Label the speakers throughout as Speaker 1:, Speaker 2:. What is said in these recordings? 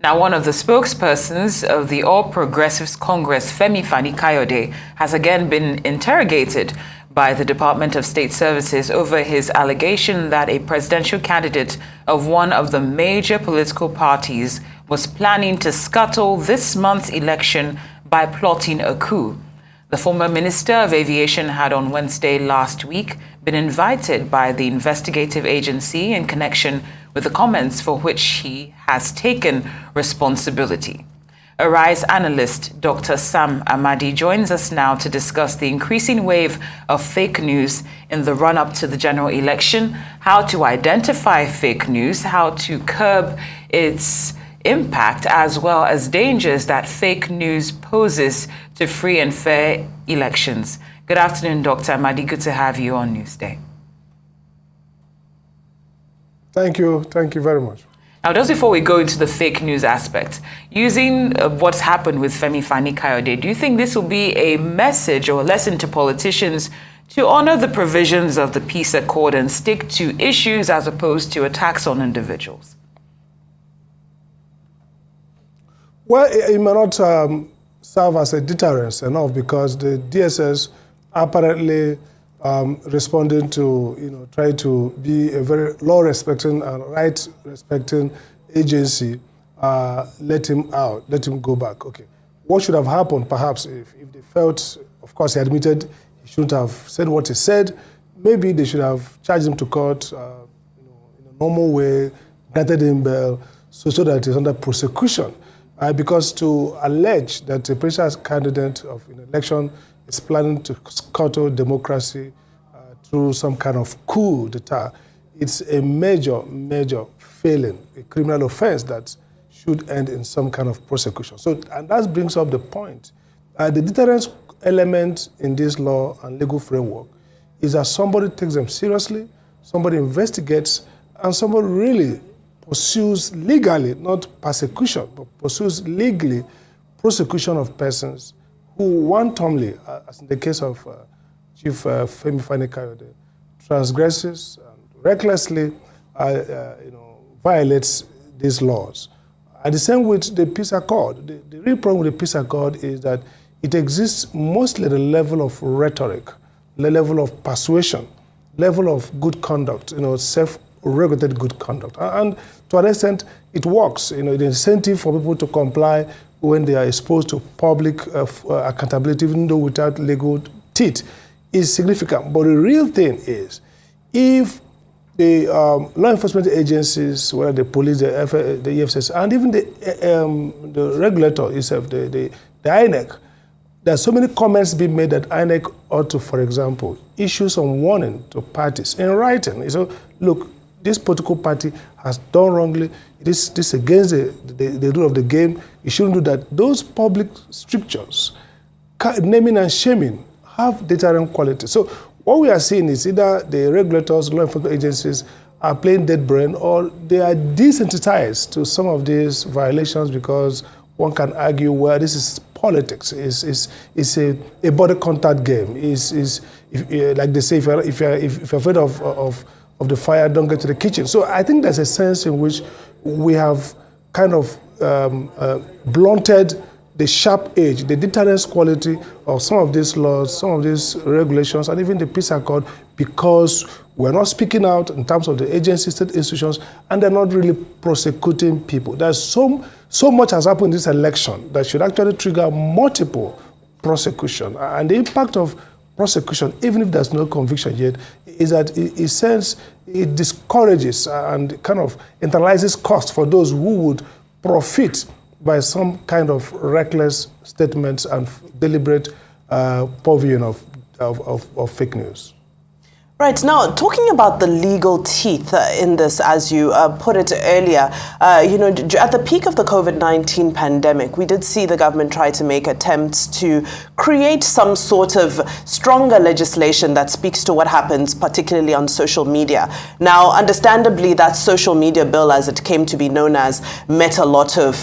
Speaker 1: Now, one of the spokespersons of the All Progressives Congress, Femi Kayode, has again been interrogated by the Department of State Services over his allegation that a presidential candidate of one of the major political parties was planning to scuttle this month's election by plotting a coup. The former Minister of Aviation had on Wednesday last week been invited by the investigative agency in connection with the comments for which he has taken responsibility. Arise analyst Dr. Sam Amadi joins us now to discuss the increasing wave of fake news in the run-up to the general election, how to identify fake news, how to curb its impact, as well as dangers that fake news poses to free and fair elections. Good afternoon, Dr. Amadi. Good to have you on Newsday.
Speaker 2: Thank you. Thank you very much.
Speaker 1: Now, just before we go into the fake news aspect, using what's happened with Femi Kayode, do you think this will be a message or a lesson to politicians to honor the provisions of the peace accord and stick to issues as opposed to attacks on individuals?
Speaker 2: Well, it may not serve as a deterrence enough, because the DSS apparently responding to, try to be a very law-respecting and right-respecting agency, let him out, let him go back. Okay. What should have happened, perhaps, if they felt, of course, he admitted he shouldn't have said what he said, maybe they should have charged him to court in a normal way, granted him bail, so that he's under prosecution. Because to allege that a presidential candidate of an election is planning to scuttle democracy through some kind of coup d'etat, it's a major, major failing, a criminal offense that should end in some kind of prosecution. So, and that brings up the point. The deterrence element in this law and legal framework is that somebody takes them seriously, somebody investigates, and somebody really pursues legally, not persecution, but pursues legally prosecution of persons who wantonly, as in the case of Chief Femi Kayode, transgresses and recklessly violates these laws. And the same with the peace accord. The real problem with the peace accord is that it exists mostly at the level of rhetoric, the level of persuasion, level of good conduct, self-regulated good conduct. And to an extent, it works. The incentive for people to comply when they are exposed to public accountability, even though without legal teeth, is significant. But the real thing is, if the law enforcement agencies, whether the police, the EFSS, and even the regulator itself, the INEC, there are so many comments being made that INEC ought to, for example, issue some warning to parties in writing. So, look, this political party has done wrongly. This is against the rule of the game. You shouldn't do that. Those public strictures, naming and shaming, have deterrent quality. So what we are seeing is either the regulators, law enforcement agencies are playing dead brain, or they are desensitized to some of these violations, because one can argue, well, this is politics. It's a body contact game. Like they say, if you're afraid of the fire, don't get to the kitchen. So I think there's a sense in which we have kind of blunted the sharp edge, the deterrence quality of some of these laws, some of these regulations, and even the peace accord, because we're not speaking out in terms of the agencies, state institutions, and they're not really prosecuting people. There's so much has happened in this election that should actually trigger multiple prosecution. And the impact of prosecution, even if there's no conviction yet, is that it discourages and kind of internalizes cost for those who would profit by some kind of reckless statements and deliberate purveying of fake news.
Speaker 3: Right. Now, talking about the legal teeth in this, as you put it earlier, at the peak of the COVID-19 pandemic, we did see the government try to make attempts to create some sort of stronger legislation that speaks to what happens, particularly on social media. Now, understandably, that social media bill, as it came to be known as, met a lot of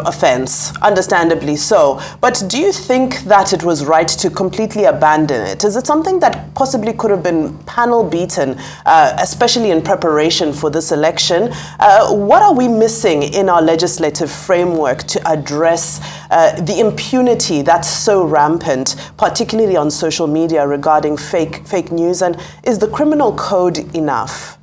Speaker 3: offense, understandably so. But do you think that it was right to completely abandon it? Is it something that possibly possibly could have been panel beaten, especially in preparation for this election. What are we missing in our legislative framework to address the impunity that's so rampant, particularly on social media regarding fake news? And is the criminal code enough?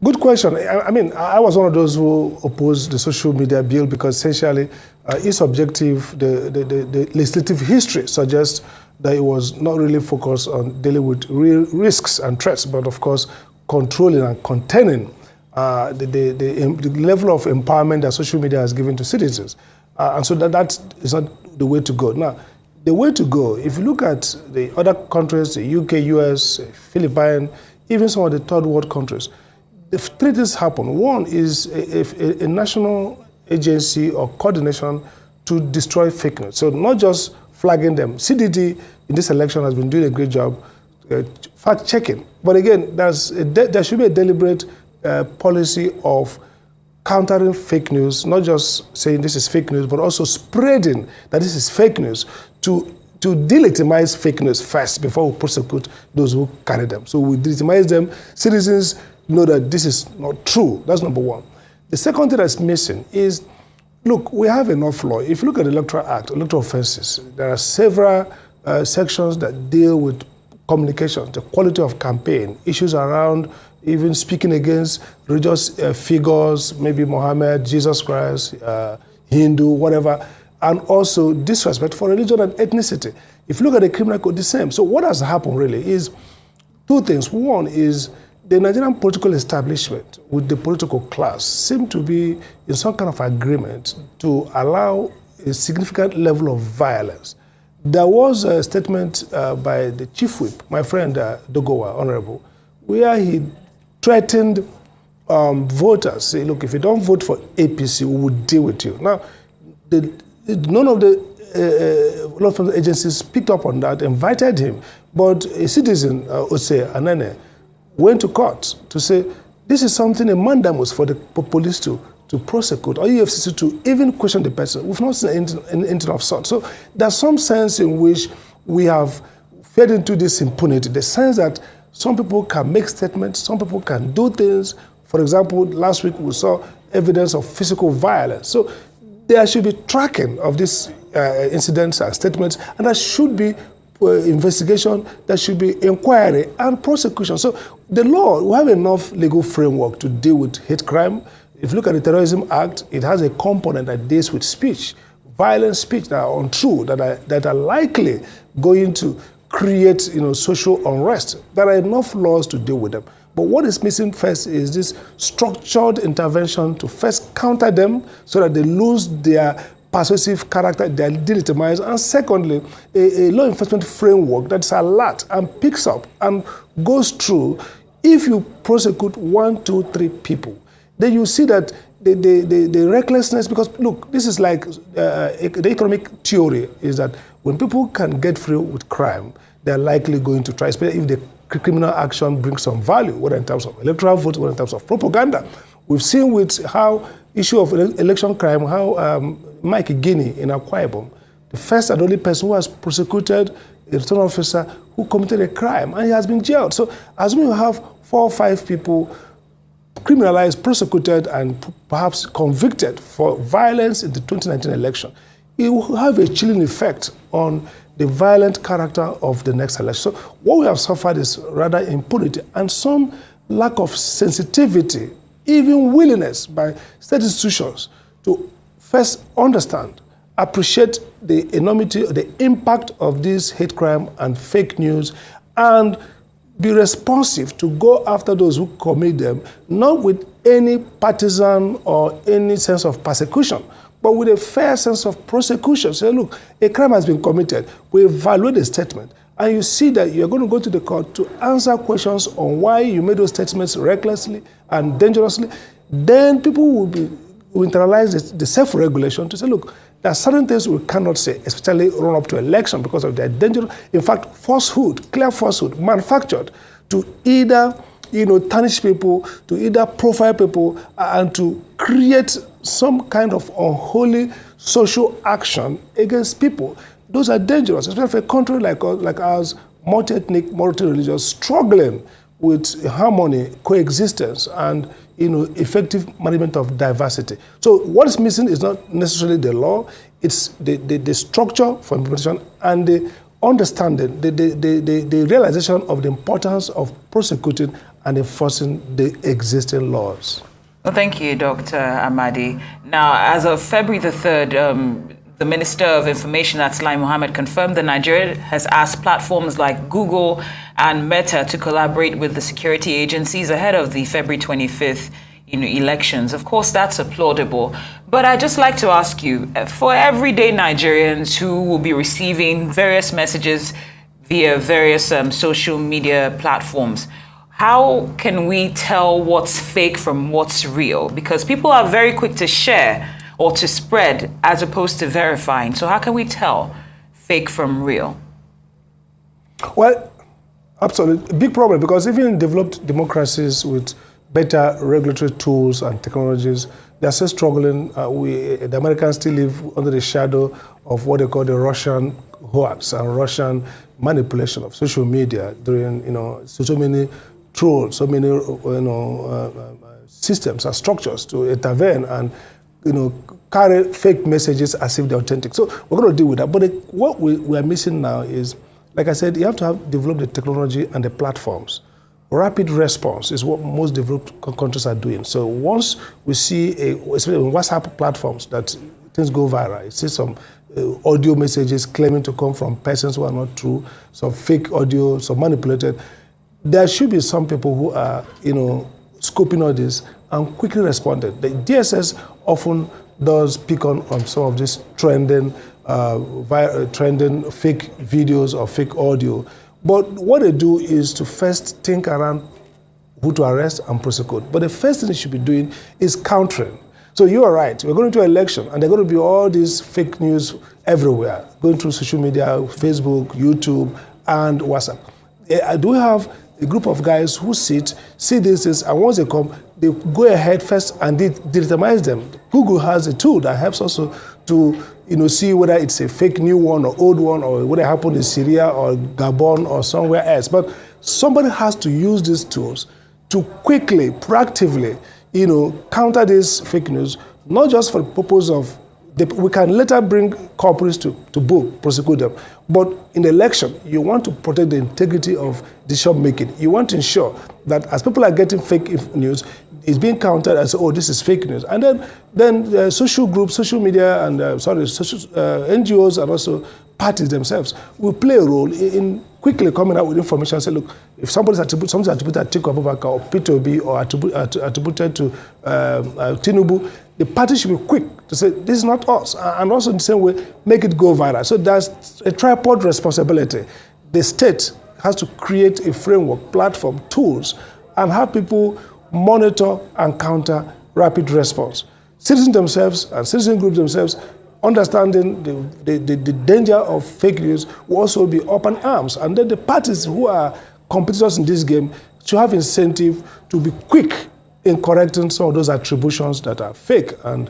Speaker 2: Good question. I mean, I was one of those who opposed the social media bill because essentially its objective, the legislative history suggests that it was not really focused on dealing with real risks and threats, but of course controlling and containing the level of empowerment that social media has given to citizens. And so that is not the way to go. Now, the way to go, if you look at the other countries, the UK, US, Philippines, even some of the third world countries, if three things happen. One is a national agency or coordination to destroy fake news. So not just flagging them. CDD in this election has been doing a great job fact-checking. But again, there should be a deliberate policy of countering fake news, not just saying this is fake news, but also spreading that this is fake news to delegitimize fake news first before we prosecute those who carry them. So we delegitimize them. Citizens know that this is not true. That's number one. The second thing that's missing is, look, we have enough law. If you look at the Electoral Act, electoral offenses, there are several sections that deal with communication, the quality of campaign, issues around even speaking against religious figures, maybe Muhammad, Jesus Christ, Hindu, whatever, and also disrespect for religion and ethnicity. If you look at the criminal code, the same. So what has happened really is two things. One is the Nigerian political establishment with the political class seem to be in some kind of agreement to allow a significant level of violence. There was a statement by the chief whip, my friend Dogowa, Honorable, where he threatened voters, say, look, if you don't vote for APC, we will deal with you. Now, none of the law enforcement agencies picked up on that, invited him, but a citizen, Ose Anene, went to court to say, this is something a mandamus for the police to prosecute, or EFCC to even question the person. We've not seen anything of sort. So there's some sense in which we have fed into this impunity, the sense that some people can make statements, some people can do things. For example, last week we saw evidence of physical violence. So there should be tracking of these incidents and statements, and there should be investigation, there should be inquiry and prosecution. So the law, we have enough legal framework to deal with hate crime. If you look at the Terrorism Act, it has a component that deals with speech, violent speech that are untrue, that are likely going to create social unrest. There are enough laws to deal with them. But what is missing first is this structured intervention to first counter them so that they lose their persuasive character, they are delegitimized, and secondly, a law enforcement framework that's alert and picks up and goes through. If you prosecute 1, 2, 3 people, then you see that the recklessness, because look, this is like the economic theory is that when people can get free with crime, they're likely going to try, especially if the criminal action brings some value, whether in terms of electoral votes, whether in terms of propaganda. We've seen with how issue of election crime, how Mike Guinea in Akwa Ibom, the first and only person who has prosecuted a return officer who committed a crime, and he has been jailed. So assuming you have 4 or 5 people criminalized, prosecuted, and perhaps convicted for violence in the 2019 election, it will have a chilling effect on the violent character of the next election. So what we have suffered is rather impunity and some lack of sensitivity, even willingness by state institutions to first understand, appreciate the enormity, the impact of this hate crime and fake news, and be responsive to go after those who commit them, not with any partisan or any sense of persecution, but with a fair sense of prosecution. Say, look, a crime has been committed. We evaluate the statement, and you see that you're going to go to the court to answer questions on why you made those statements recklessly and dangerously. Then people will internalize the self-regulation to say, look, there are certain things we cannot say, especially run up to election because of their danger. In fact, falsehood, clear falsehood, manufactured to either tarnish people, to either profile people, and to create some kind of unholy social action against people. those are dangerous, especially for a country like ours, multi-ethnic, multi-religious, struggling with harmony, coexistence, and effective management of diversity. So what is missing is not necessarily the law, it's the structure for implementation and the understanding, the realization of the importance of prosecuting and enforcing the existing laws.
Speaker 1: Well, thank you, Dr. Amadi. Now, as of February the 3rd, the Minister of Information, that's Lai Mohammed, confirmed that Nigeria has asked platforms like Google and Meta to collaborate with the security agencies ahead of the February 25th elections. Of course, that's applaudable. But I'd just like to ask you, for everyday Nigerians who will be receiving various messages via various social media platforms, how can we tell what's fake from what's real? Because people are very quick to share or to spread as opposed to verifying. So how can we tell fake from real?
Speaker 2: Well, absolutely. Big problem, because even in developed democracies with better regulatory tools and technologies, they're still struggling. The Americans still live under the shadow of what they call the Russian hoax and Russian manipulation of social media during, so many trolls, so many, systems and structures to intervene and, carry fake messages as if they're authentic. So we're going to deal with that. But what we are missing now is, like I said, you have to have developed the technology and the platforms. Rapid response is what most developed countries are doing. So once we see, especially on WhatsApp platforms, that things go viral, you see some audio messages claiming to come from persons who are not true, some fake audio, some manipulated, there should be some people who are, scoping all this and quickly responded. The DSS often does pick on some of these trending fake videos or fake audio. But what they do is to first think around who to arrest and prosecute. But the first thing they should be doing is countering. So you are right, we're going to an election and there are going to be all these fake news everywhere, going through social media, Facebook, YouTube, and WhatsApp. I do have a group of guys who see this, and once they come, they go ahead first and determine them. Google has a tool that helps also to see whether it's a fake new one or old one, or whether it happened in Syria or Gabon or somewhere else. But somebody has to use these tools to quickly, proactively, counter this fake news, not just for the purpose of we can later bring culprits to book, prosecute them. But in the election, you want to protect the integrity of decision making. You want to ensure that as people are getting fake news, it's being countered as, oh, this is fake news. And then social groups, social media, and NGOs and also parties themselves will play a role in quickly coming out with information and say, look, if somebody's attributed to Atiku Abubakar or P2B or attributed to Tinubu, the party should be quick to say, this is not us. And also in the same way, make it go viral. So there's a tripod responsibility. The state has to create a framework, platform, tools, and have people monitor and counter rapid response. Citizens themselves and citizen groups themselves, understanding the danger of fake news, will also be up in arms. And then the parties who are competitors in this game should have incentive to be quick in correcting some of those attributions that are fake and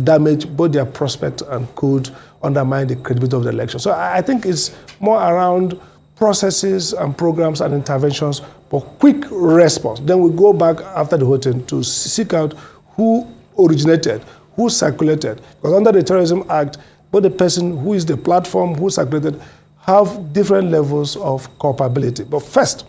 Speaker 2: damage both their prospect and could undermine the credibility of the election. So I think it's more around processes and programs and interventions for quick response. Then we go back after the whole thing to seek out who originated, who circulated. Because under the Terrorism Act, both the person who is the platform, who circulated, have different levels of culpability. But first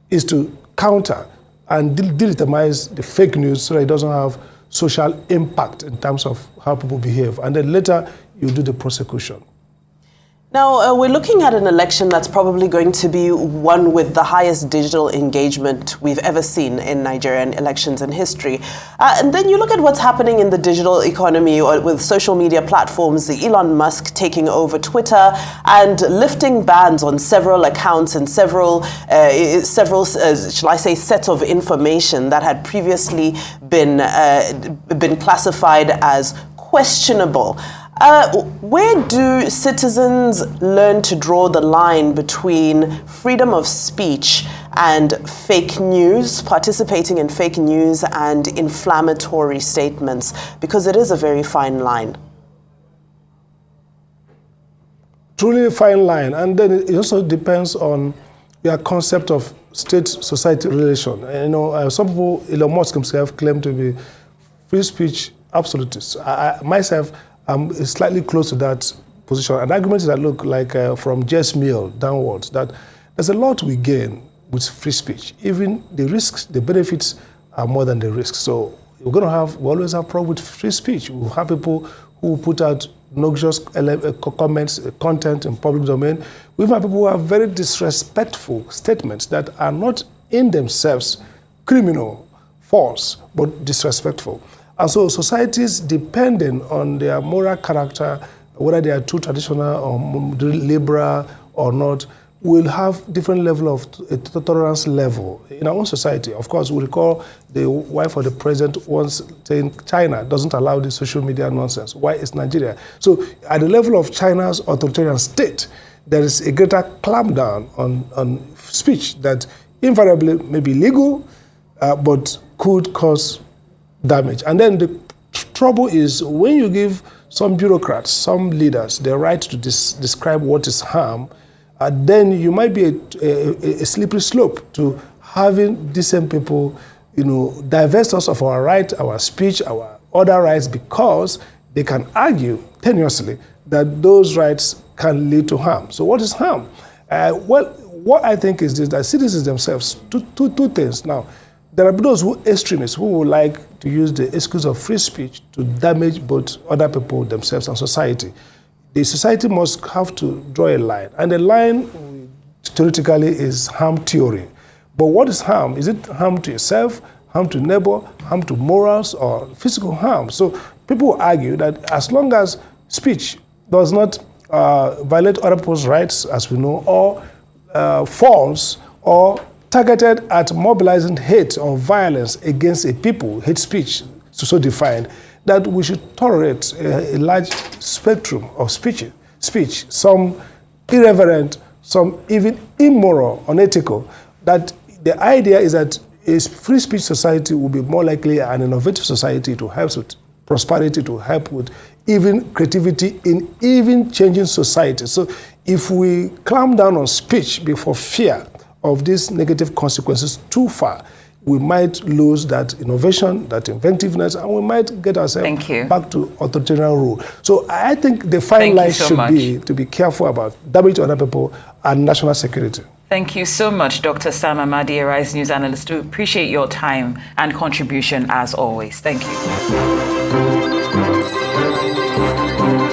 Speaker 2: is to counter and delegitimize the fake news so that it doesn't have social impact in terms of how people behave. And then later, you do the prosecution.
Speaker 3: Now, we're looking at an election that's probably going to be one with the highest digital engagement we've ever seen in Nigerian elections in history. And then you look at what's happening in the digital economy or with social media platforms, the Elon Musk taking over Twitter and lifting bans on several accounts and several shall I say, sets of information that had previously been classified as questionable. Where do citizens learn to draw the line between freedom of speech and fake news, participating in fake news and inflammatory statements? Because it is a very fine line.
Speaker 2: truly fine line. And then it also depends on your concept of state-society relation. Some people, Elon Musk himself, claim to be free speech absolutists. I myself am slightly close to that position. And the argument is that, look, like from Jess Mill downwards, that there's a lot we gain with free speech. Even the risks, the benefits are more than the risks. So we always have problem with free speech. We'll have people who put out noxious comments, content in public domain. We have people who have very disrespectful statements that are not in themselves criminal, false, but disrespectful. And so societies, depending on their moral character, whether they are too traditional or liberal or not, will have different level of tolerance level in our own society. Of course, we recall the wife of the president once saying China doesn't allow this social media nonsense. Why is Nigeria? So at the level of China's authoritarian state, there is a greater clampdown on speech that invariably may be legal, but could cause damage. And then the trouble is when you give some bureaucrats, some leaders, the right to describe what is harm, then you might be a slippery slope to having decent people, divest us of our right, our speech, our other rights, because they can argue tenuously that those rights can lead to harm. So what is harm? Well, what I think is this, that citizens themselves, two things. Now, there are those extremists who would like to use the excuse of free speech to damage both other people, themselves, and society. The society must have to draw a line. And the line, theoretically, is harm theory. But what is harm? Is it harm to yourself, harm to neighbor, harm to morals, or physical harm? So people argue that as long as speech does not violate other people's rights, as we know, or false, or targeted at mobilizing hate or violence against a people, hate speech, so defined, that we should tolerate a large spectrum of speech, some irreverent, some even immoral, unethical, that the idea is that a free speech society will be more likely an innovative society to help with prosperity, to help with even creativity in even changing society. So if we clamp down on speech before fear of these negative consequences too far, we might lose that innovation, that inventiveness, and we might get ourselves back to authoritarian rule. So I think the fine line should be to be careful about damage to other people and national security.
Speaker 1: Thank you so much, Dr. Sam Amadi, a Rise News analyst. We appreciate your time and contribution as always. Thank you.